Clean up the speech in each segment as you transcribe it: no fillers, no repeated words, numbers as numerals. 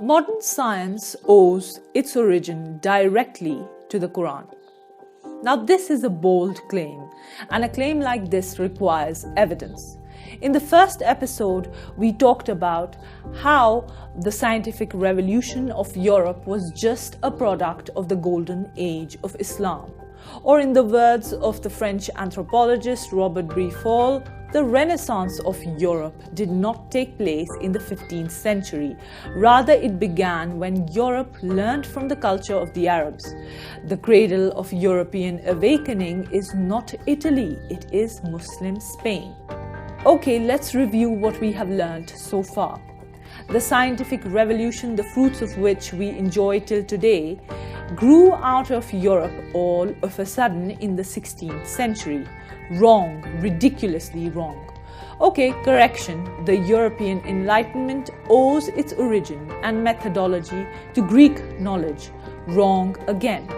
Modern science owes its origin directly to the Quran. Now, this is a bold claim, and a claim like this requires evidence. In the first episode, we talked about how the scientific revolution of Europe was just a product of the golden age of Islam. Or in the words of the French anthropologist Robert Briffault, the Renaissance of Europe did not take place in the 15th century. Rather, it began when Europe learned from the culture of the Arabs. The cradle of European awakening is not Italy, it is Muslim Spain. Okay, let's review what we have learned so far. The scientific revolution, the fruits of which we enjoy till today, grew out of Europe all of a sudden in the 16th century. Wrong, ridiculously wrong. Okay, correction. The European Enlightenment owes its origin and methodology to Greek knowledge. Wrong again.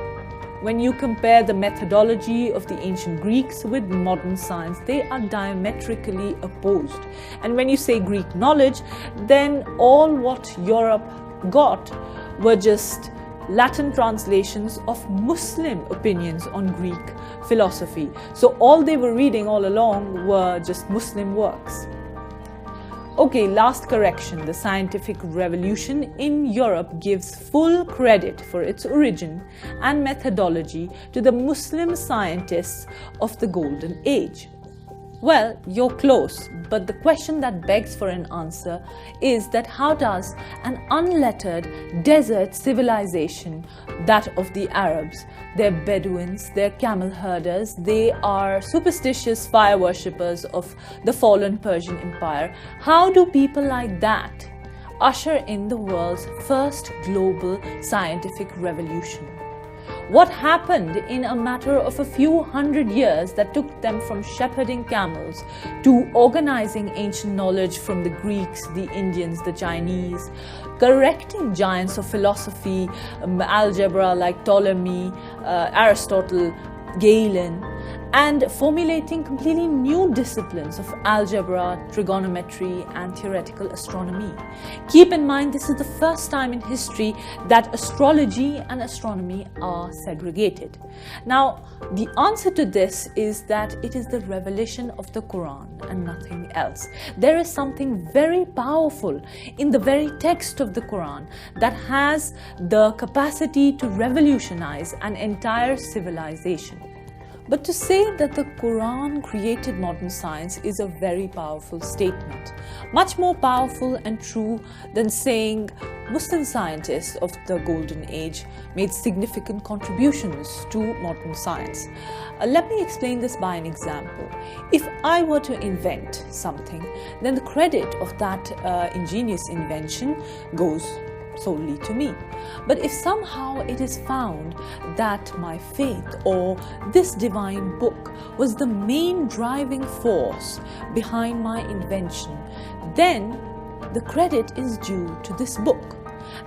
When you compare the methodology of the ancient Greeks with modern science, they are diametrically opposed. And when you say Greek knowledge, then all what Europe got were just Latin translations of Muslim opinions on Greek philosophy. So all they were reading all along were just Muslim works. Okay, last correction. The scientific revolution in Europe gives full credit for its origin and methodology to the Muslim scientists of the Golden Age. Well, you're close, but the question that begs for an answer is that how does an unlettered desert civilization, that of the Arabs, they're Bedouins, they're camel herders, they are superstitious fire worshippers of the fallen Persian Empire, how do people like that usher in the world's first global scientific revolution? What happened in a matter of a few hundred years that took them from shepherding camels to organizing ancient knowledge from the Greeks, the Indians, the Chinese, correcting giants of philosophy, algebra like Ptolemy, Aristotle, Galen, and formulating completely new disciplines of algebra, trigonometry, and theoretical astronomy. Keep in mind, this is the first time in history that astrology and astronomy are segregated. Now, the answer to this is that it is the revelation of the Quran and nothing else. There is something very powerful in the very text of the Quran that has the capacity to revolutionize an entire civilization. But to say that the Quran created modern science is a very powerful statement. Much more powerful and true than saying Muslim scientists of the Golden Age made significant contributions to modern science. Let me explain this by an example. If I were to invent something, then the credit of that ingenious invention goes solely to me. But if somehow it is found that my faith or this divine book was the main driving force behind my invention, then the credit is due to this book.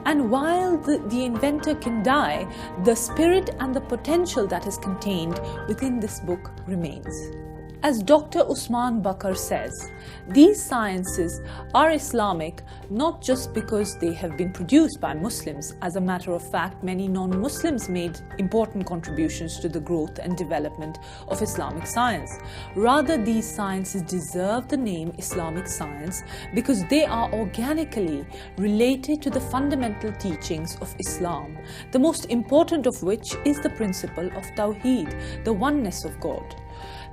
And while the inventor can die, the spirit and the potential that is contained within this book remains. As Dr. Usman Bakar says, these sciences are Islamic not just because they have been produced by Muslims. As a matter of fact, many non-Muslims made important contributions to the growth and development of Islamic science. Rather, these sciences deserve the name Islamic science because they are organically related to the fundamental teachings of Islam, the most important of which is the principle of Tawheed, the oneness of God.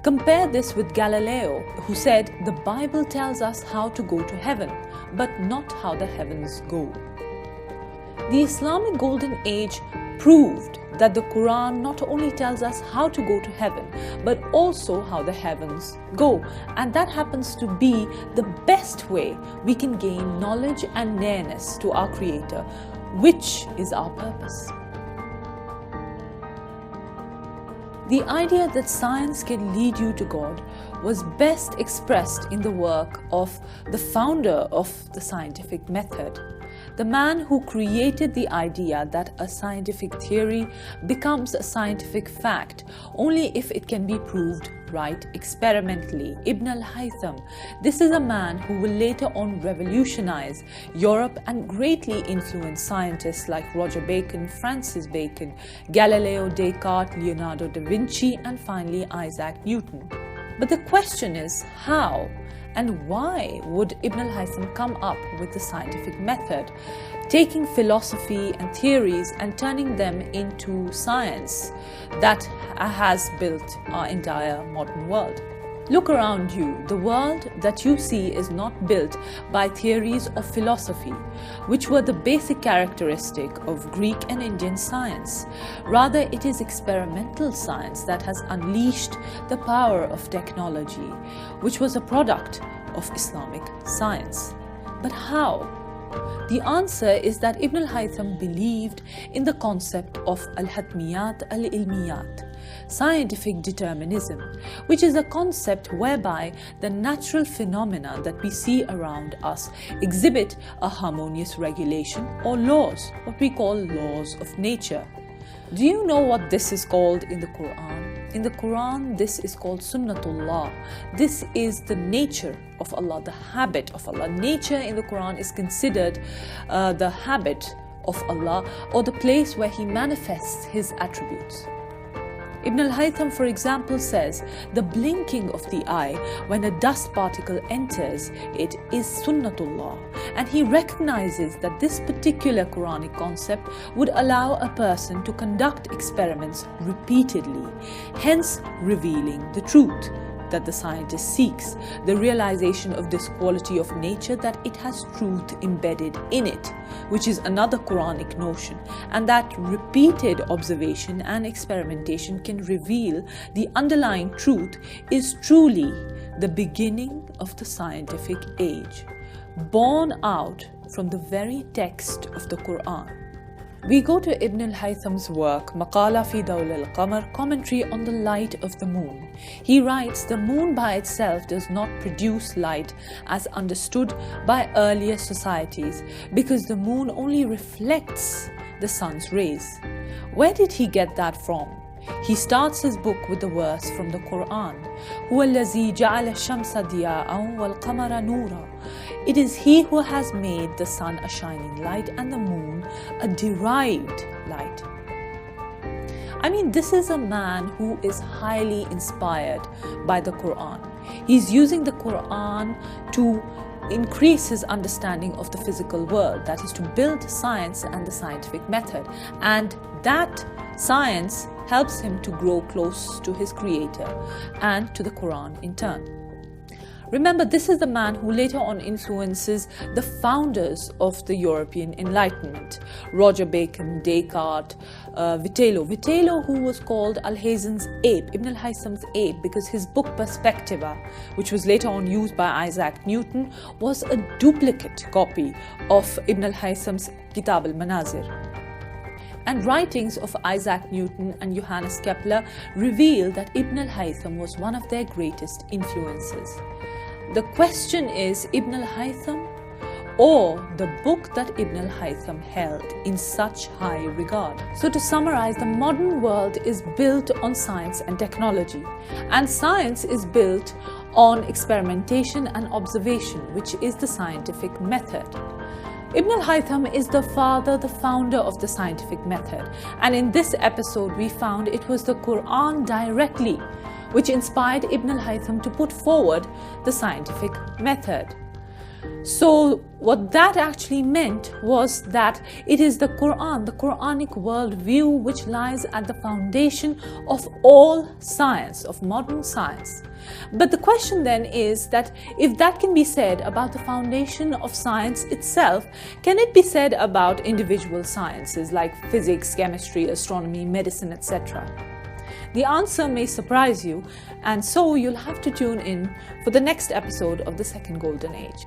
Compare this with Galileo, who said, "The Bible tells us how to go to heaven, but not how the heavens go." The Islamic Golden Age proved that the Quran not only tells us how to go to heaven, but also how the heavens go. And that happens to be the best way we can gain knowledge and nearness to our Creator, which is our purpose. The idea that science can lead you to God was best expressed in the work of the founder of the scientific method, the man who created the idea that a scientific theory becomes a scientific fact only if it can be proved right experimentally, Ibn al-Haytham. This is a man who will later on revolutionize Europe and greatly influence scientists like Roger Bacon, Francis Bacon, Galileo, Descartes, Leonardo da Vinci, and finally Isaac Newton. But the question is, how and why would Ibn al-Haytham come up with the scientific method, taking philosophy and theories and turning them into science that has built our entire modern world? Look around you. The world that you see is not built by theories of philosophy, which were the basic characteristic of Greek and Indian science. Rather, it is experimental science that has unleashed the power of technology, which was a product of Islamic science. But how? The answer is that Ibn al-Haytham believed in the concept of al-hatmiyat al-ilmiyat, scientific determinism, which is a concept whereby the natural phenomena that we see around us exhibit a harmonious regulation or laws, what we call laws of nature. Do you know what this is called in the Quran? In the Quran, this is called Sunnatullah. This is the nature of Allah, the habit of Allah. Nature in the Quran is considered the habit of Allah, or the place where He manifests His attributes. Ibn al-Haytham, for example, says the blinking of the eye when a dust particle enters it is Sunnatullah, and he recognizes that this particular Quranic concept would allow a person to conduct experiments repeatedly, hence revealing the truth that the scientist seeks, the realization of this quality of nature, that it has truth embedded in it, which is another Quranic notion, and that repeated observation and experimentation can reveal the underlying truth, is truly the beginning of the scientific age, born out from the very text of the Quran. We go to Ibn al-Haytham's work, Maqala fi Dawl al-Qamar, commentary on the light of the moon. He writes, the moon by itself does not produce light as understood by earlier societies, because the moon only reflects the sun's rays. Where did he get that from? He starts his book with the verse from the Quran, هُوَ الَّذِي جَعَلَ الشَّمْسَ ضِيَاءً وَالْقَمَرَ نُورًا. It is He who has made the sun a shining light and the moon a derived light. I mean, this is a man who is highly inspired by the Quran. He's using the Quran to increase his understanding of the physical world, that is to build science and the scientific method, and that science helps him to grow close to his Creator and to the Quran in turn. Remember, this is the man who later on influences the founders of the European Enlightenment, Roger Bacon, Descartes, Vitello, who was called Alhazen's ape, Ibn al-Haytham's ape, because his book Perspectiva, which was later on used by Isaac Newton, was a duplicate copy of Ibn al-Haytham's Kitab al-Manazir. And writings of Isaac Newton and Johannes Kepler reveal that Ibn al-Haytham was one of their greatest influences. The question is, Ibn al-Haytham or the book that Ibn al-Haytham held in such high regard? So to summarize, the modern world is built on science and technology, and science is built on experimentation and observation, which is the scientific method. Ibn al-Haytham is the founder of the scientific method, and in this episode we found it was the Quran directly which inspired Ibn al-Haytham to put forward the scientific method. So what that actually meant was that it is the Quran, the Quranic worldview, which lies at the foundation of all science, of modern science. But the question then is that if that can be said about the foundation of science itself, can it be said about individual sciences like physics, chemistry, astronomy, medicine, etc.? The answer may surprise you, and so you'll have to tune in for the next episode of the Second Golden Age.